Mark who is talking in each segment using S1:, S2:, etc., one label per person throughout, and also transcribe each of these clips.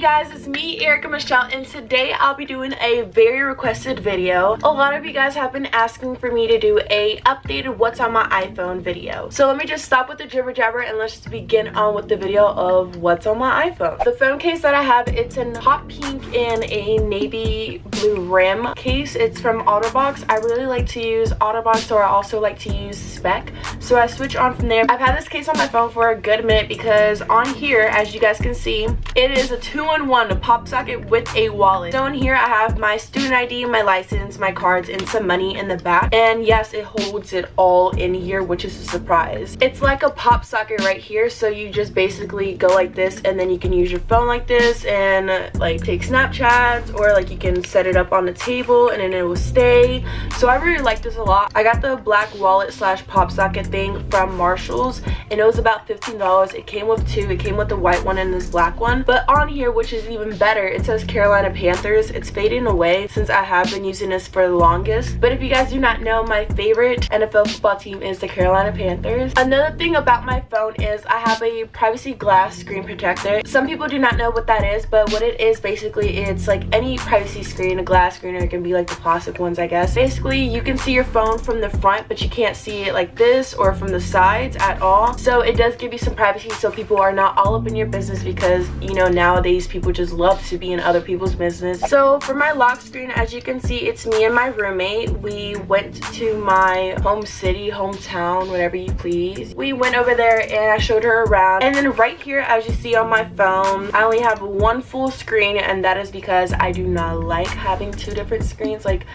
S1: guys, it's me, Erika Michelle, and today I'll be doing a very requested video. A lot of you guys have been asking for me to do a updated what's on my iPhone video. So let me just stop with the jibber jabber and let's just begin on with the video of what's on my iPhone. The phone case that I have, it's in hot pink and a navy blue rim case. It's from OtterBox. I really like to use OtterBox, or I also like to use Spec. So I switch on from there. I've had this case on my phone for a good minute because on here, as you guys can see, it is a 2-in-1 pop socket with a wallet. So in here I have my student ID, my license, my cards, and some money in the back. And yes, it holds it all in here, which is a surprise. It's like a pop socket right here, so you just basically go like this and then you can use your phone like this and like take Snapchats, or like you can set it up on the table and then it will stay. So I really like this a lot. I got the black wallet slash pop socket thing from Marshall's and it was about $15. It came with two. It came with the white one and this black one. But on here, which is even better, it says Carolina Panthers. It's fading away since I have been using this for the longest. But if you guys do not know, my favorite NFL football team is the Carolina Panthers. Another thing about my phone is I have a privacy glass screen protector. Some people do not know what that is, but what it is basically, it's like any privacy screen, a glass screen, or it can be like the plastic ones, I guess. Basically, you can see your phone from the front, but you can't see it like this or from the sides at all. So it does give you some privacy, so people are not all up in your business, because you know nowadays people just love to be in other people's business. So for my lock screen, as you can see, it's me and my roommate. We went to my home city, hometown, whatever you please. We went over there and I showed her around. And then right here, as you see on my phone, I only have one full screen, and that is because I do not like having two different screens, like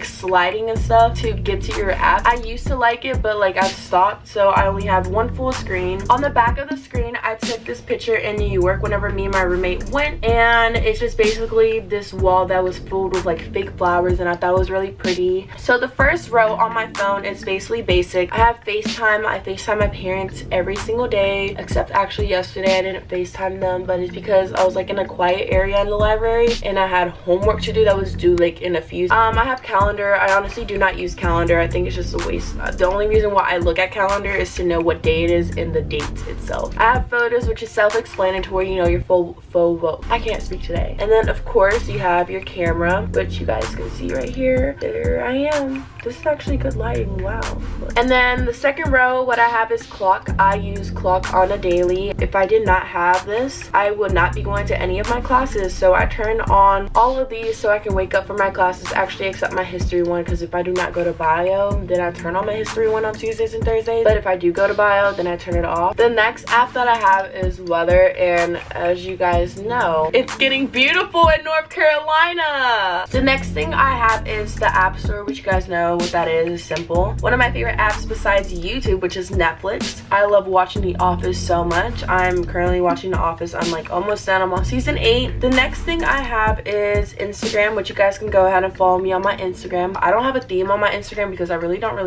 S1: sliding and stuff to get to your app. I used to like it, but like I've stopped, so I only have one full screen. On the back of the screen, I took this picture in New York whenever me and my roommate went, and it's just basically this wall that was filled with like fake flowers, and I thought it was really pretty. So the first row on my phone is basically basic. I have FaceTime. I FaceTime my parents every single day, except actually yesterday I didn't FaceTime them, but it's because I was like in a quiet area in the library and I had homework to do that was due like in a few. I have calendar. I honestly do not use calendar. I think it's just a waste. The only reason why I look at calendar is to know what day it is and the date itself. I have photos, which is self-explanatory, you know, your full vote. I can't speak today. And then of course you have your camera, which you guys can see right here. There I am. This is actually good lighting. Wow. And then the second row, what I have is clock. I use clock on a daily. If I did not have this, I would not be going to any of my classes. So I turn on all of these so I can wake up for my classes, actually except my history one, because if I do not go to bio, then I turn on my history one on Tuesdays and Thursdays. But if I do go to bio, then I turn it off. The next app that I have is weather, and as you guys know, it's getting beautiful in North Carolina. The next thing I have is the App Store, which you guys know what that is. It's simple. One of my favorite apps besides YouTube, which is Netflix. I love watching The Office so much. I'm currently watching The Office. I'm like almost done. I'm on season 8. The next thing I have is Instagram, which you guys can go ahead and follow me on my Instagram. I don't have a theme on my Instagram because I really don't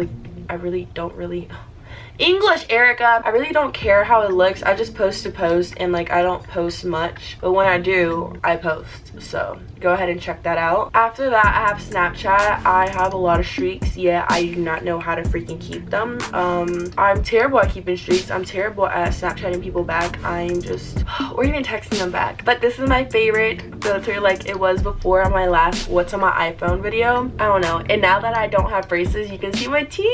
S1: English, Erica. I really don't care how it looks. I just post to post, and like I don't post much, but when I do, I post. So go ahead and check that out. After that, I have Snapchat. I have a lot of streaks. Yeah, I do not know how to freaking keep them. I'm terrible at keeping streaks. I'm terrible at Snapchatting people back. I'm just, or even texting them back. But this is my favorite filter, like it was before on my last what's on my iPhone video. I don't know. And now that I don't have braces, you can see my teeth.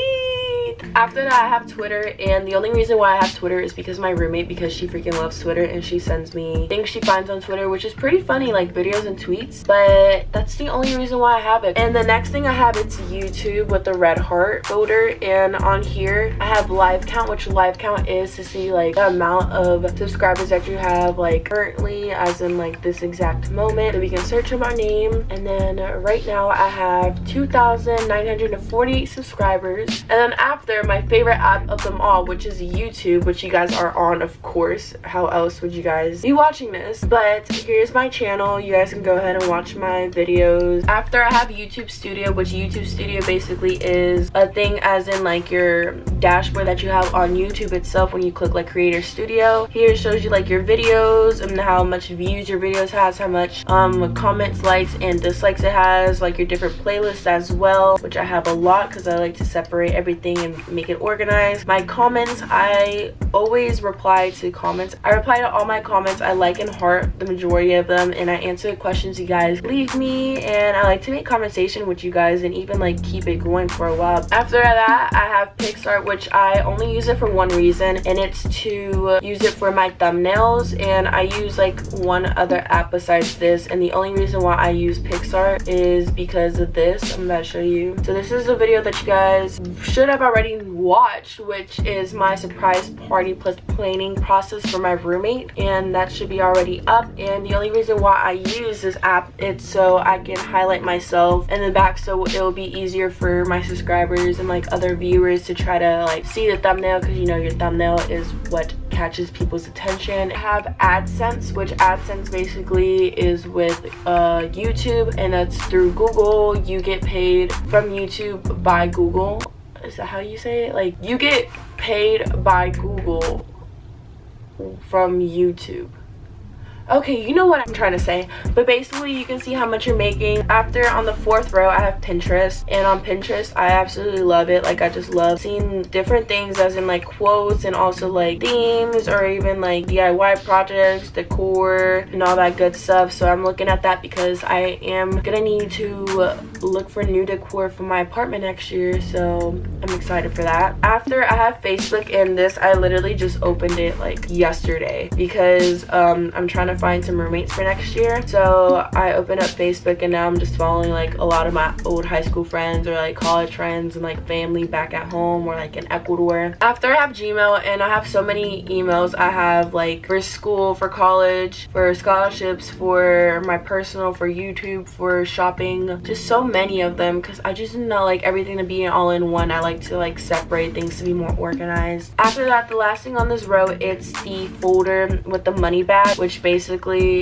S1: After that, I have Twitter, and the only reason why I have Twitter is because my roommate, because she freaking loves Twitter and she sends me things she finds on Twitter, which is pretty funny, like videos and tweets, but that's the only reason why I have it. And the next thing I have, it's YouTube with the red heart folder, and on here I have live count, which live count is to see like the amount of subscribers that you have like currently, as in like this exact moment, so we can search up our name. And then right now I have 2,948 subscribers. And then after, my favorite app of them all, which is YouTube, which you guys are on, of course. How else would you guys be watching this? But here's my channel. You guys can go ahead and watch my videos. After, I have YouTube Studio, which YouTube Studio basically is a thing as in like your dashboard that you have on YouTube itself when you click like Creator Studio. Here it shows you like your videos and how much views your videos has, how much comments, likes, and dislikes it has, like your different playlists as well, which I have a lot because I like to separate everything and make it organized. My comments, I always reply to comments. I reply to all my comments. I like and heart the majority of them, and I answer the questions you guys leave me, and I like to make conversation with you guys and even like keep it going for a while. After that, I have PixArt, which I only use it for one reason, and it's to use it for my thumbnails. And I use like one other app besides this, and the only reason why I use PixArt is because of this. I'm about to show you. So this is a video that you guys should have already watched, which is my surprise party plus planning process for my roommate, and that should be already up. And the only reason why I use this app, it's so I can highlight myself in the back, so it'll be easier for my subscribers and like other viewers to try to like see the thumbnail, because you know your thumbnail is what catches people's attention. I have Adsense, which Adsense basically is with YouTube, and that's through Google. You get paid from YouTube by Google. Is that how you say it? Like, you get paid by Google from YouTube. Okay, you know what I'm trying to say. But basically, you can see how much you're making. After, on the 4th row, I have Pinterest. And on Pinterest, I absolutely love it. Like, I just love seeing different things, as in like quotes and also like themes, or even like DIY projects, decor, and all that good stuff. So I'm looking at that because I am gonna need to look for new decor for my apartment next year. So I'm excited for that. After, I have Facebook, and this, I literally just opened it like yesterday because I'm trying to find some roommates for next year. So I opened up Facebook, and now I'm just following like a lot of my old high school friends or like college friends and like family back at home or like in Ecuador. After, I have Gmail, and I have so many emails. I have like for school, for college, for scholarships, for my personal, for YouTube, for shopping, just so many of them, because I just know like everything to be all in one. I like to like separate things to be more organized. After that, the last thing on this row, it's the folder with the money bag, which basically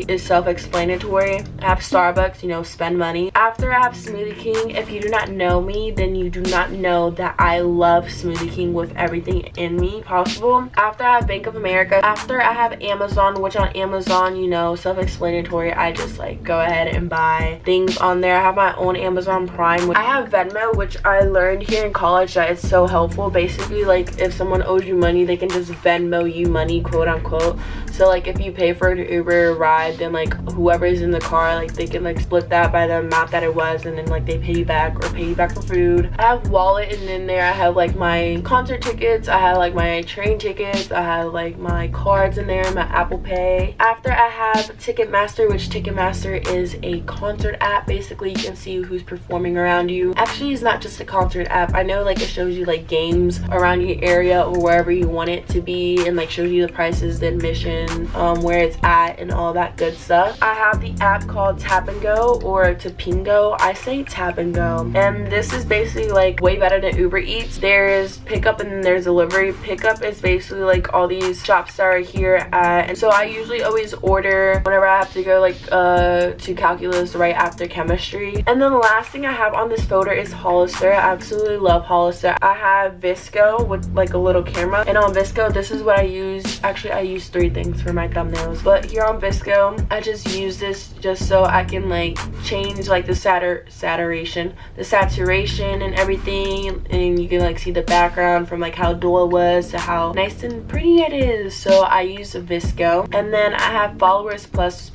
S1: is self-explanatory. I have Starbucks, you know, spend money. After, I have Smoothie King. If you do not know me, then you do not know that I love Smoothie King with everything in me possible. After, I have Bank of America. After, I have Amazon, which on Amazon, you know, self-explanatory. I just like go ahead and buy things on there. I have my own Amazon Prime. I have Venmo, which I learned here in college that it's so helpful. Basically, like if someone owes you money, they can just Venmo you money, quote unquote. So like if you pay for an Uber ride, then like whoever's in the car, like they can like split that by the amount that it was, and then like they pay you back or pay you back for food. I have Wallet, and in there I have like my concert tickets, I have like my train tickets, I have like my cards in there, my Apple Pay. After, I have Ticketmaster, which Ticketmaster is a concert app. Basically, you can see who's performing around you. Actually, it's not just a concert app. I know like it shows you like games around your area or wherever you want it to be, and like shows you the prices, the admission, where it's at, and all that good stuff. I have the app called Tap and Go, or Tapingo. I say Tap and Go, and this is basically like way better than Uber Eats. There's pickup and then there's delivery. Pickup is basically like all these shops that are here and so I usually always order whenever I have to go like to calculus right after chemistry. And then the last thing I have on this folder is Hollister. I absolutely love Hollister. I have Visco with like a little camera, and on Visco, this is what I use. Actually, I use 3 things for my thumbnails, but here on Visco, I just use this just so I can like change like the saturation and everything, and you can like see the background from like how dull it was to how nice and pretty it is. So I use Visco. And then I have Followers Plus,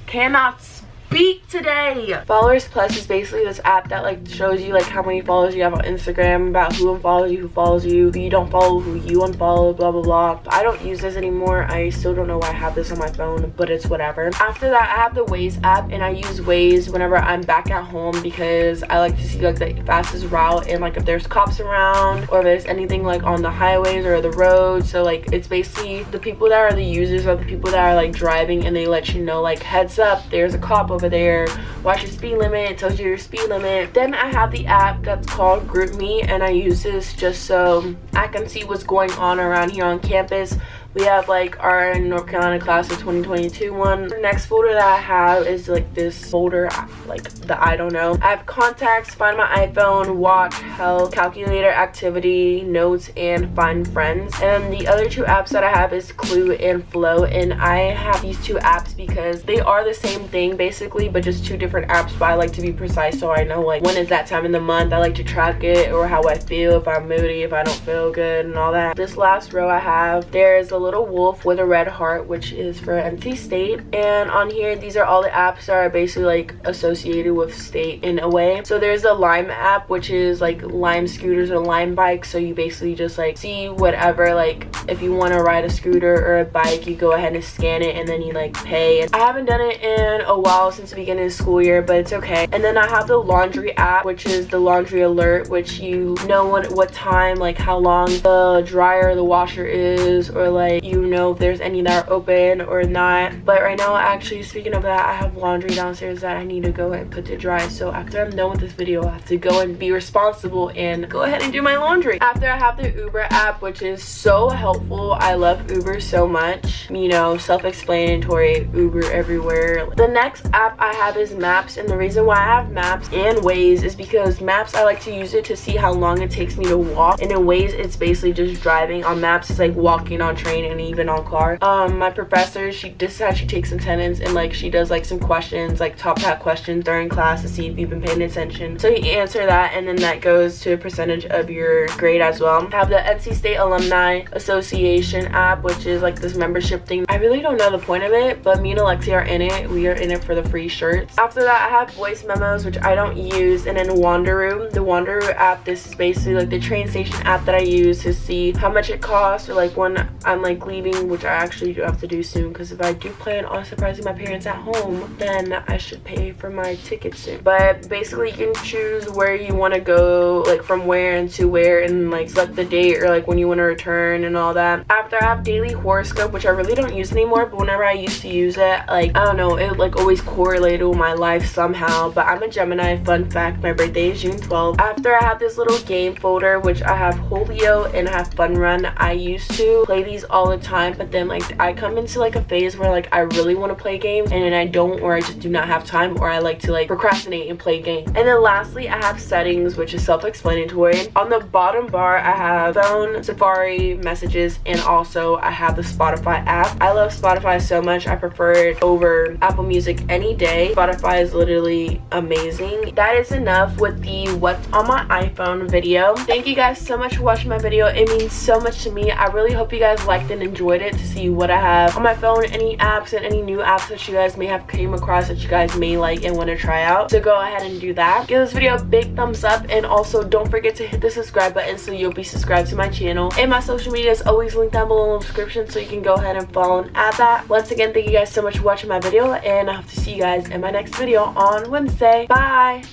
S1: cannot speak today. Followers Plus is basically this app that like shows you like how many followers you have on Instagram, about who unfollows you, who follows you, who you don't follow, who you unfollow, blah blah blah. I don't use this anymore. I still don't know why I have this on my phone, but it's whatever. After that, I have the Waze app, and I use Waze whenever I'm back at home because I like to see like the fastest route, and like if there's cops around or if there's anything like on the highways or the roads. So like it's basically the people that are the users are the people that are like driving, and they let you know like heads up, there's a cop over there, watch your speed limit, it tells you your speed limit. Then I have the app that's called GroupMe, and I use this just so I can see what's going on around here on campus, We have like our North Carolina class of 2022 one. The next folder that I have is like this folder, like the I don't know. I have contacts, find my iPhone, watch, health, calculator, activity, notes, and find friends. And the other two apps that I have is Clue and Flow, and I have these two apps because they are the same thing basically, but just two different apps. But I like to be precise so I know like when is that time in the month. I like to track it or how I feel, if I'm moody, if I don't feel good, and all that. This last row I have, there's a little wolf with a red heart, which is for NC State. And on here, these are all the apps that are basically like associated with state in a way. So there's the Lime app, which is like Lime scooters or Lime bikes. So you basically just like see whatever, like if you want to ride a scooter or a bike, you go ahead and scan it and then you like pay. And I haven't done it in a while since the beginning of the school year, but it's okay. And then I have the laundry app, which is the laundry alert, which you know what time, like how long the dryer or the washer is, or like you know if there's any that are open or not. But right now, actually speaking of that, I have laundry downstairs that I need to go ahead and put to dry. So after I'm done with this video, I have to go and be responsible and go ahead and do my laundry. After, I have the Uber app, which is so helpful. I love Uber so much, you know, self-explanatory, Uber everywhere. The next app I have is Maps, and the reason why I have Maps and Waze is because Maps, I like to use it to see how long it takes me to walk, and in Waze it's basically just driving. On Maps it's like walking, on train, and even on car. My professor, this is how she takes attendance, and like she does like some questions, like top hat questions during class to see if you've been paying attention. So you answer that, and then that goes to a percentage of your grade as well. I have the NC State Alumni Association app, which is like this membership thing. I really don't know the point of it, but me and Alexia are in it. We are in it for the free shirts. After that, I have voice memos, which I don't use, and then Wanderoo. The Wanderoo app, this is basically like the train station app that I use to see how much it costs, or like when I'm like leaving, which I actually do have to do soon, because if I do plan on surprising my parents at home, then I should pay for my ticket soon. But basically you can choose where you want to go, like from where and to where, and like select the date or like when you want to return and all that. After, I have daily horoscope, which I really don't use anymore, but whenever I used to use it, like I don't know, it like always correlated with my life somehow. But I'm a Gemini, fun fact, my birthday is June 12th. After, I have this little game folder, which I have Holio and I have Fun Run. I used to play these all the time, but then like I come into like a phase where like I really want to play games and then I don't, or I just do not have time, or I like to like procrastinate and play games. And then lastly, I have settings, which is self-explanatory. On the bottom bar, I have phone, Safari, messages, and also I have the Spotify app. I love Spotify so much. I prefer it over Apple Music any day. Spotify is literally amazing. That is enough with the what's on my iPhone video. Thank you guys so much for watching my video. It means so much to me. I really hope you guys liked and enjoyed it, to see what I have on my phone, any apps and any new apps that you guys may have came across that you guys may like and want to try out. So go ahead and do that. Give this video a big thumbs up, and also don't forget to hit the subscribe button so you'll be subscribed to my channel. And my social media is always linked down below in the description, so you can go ahead and follow and add that. Once again, thank you guys so much for watching my video, and I hope to see you guys in my next video on Wednesday. Bye!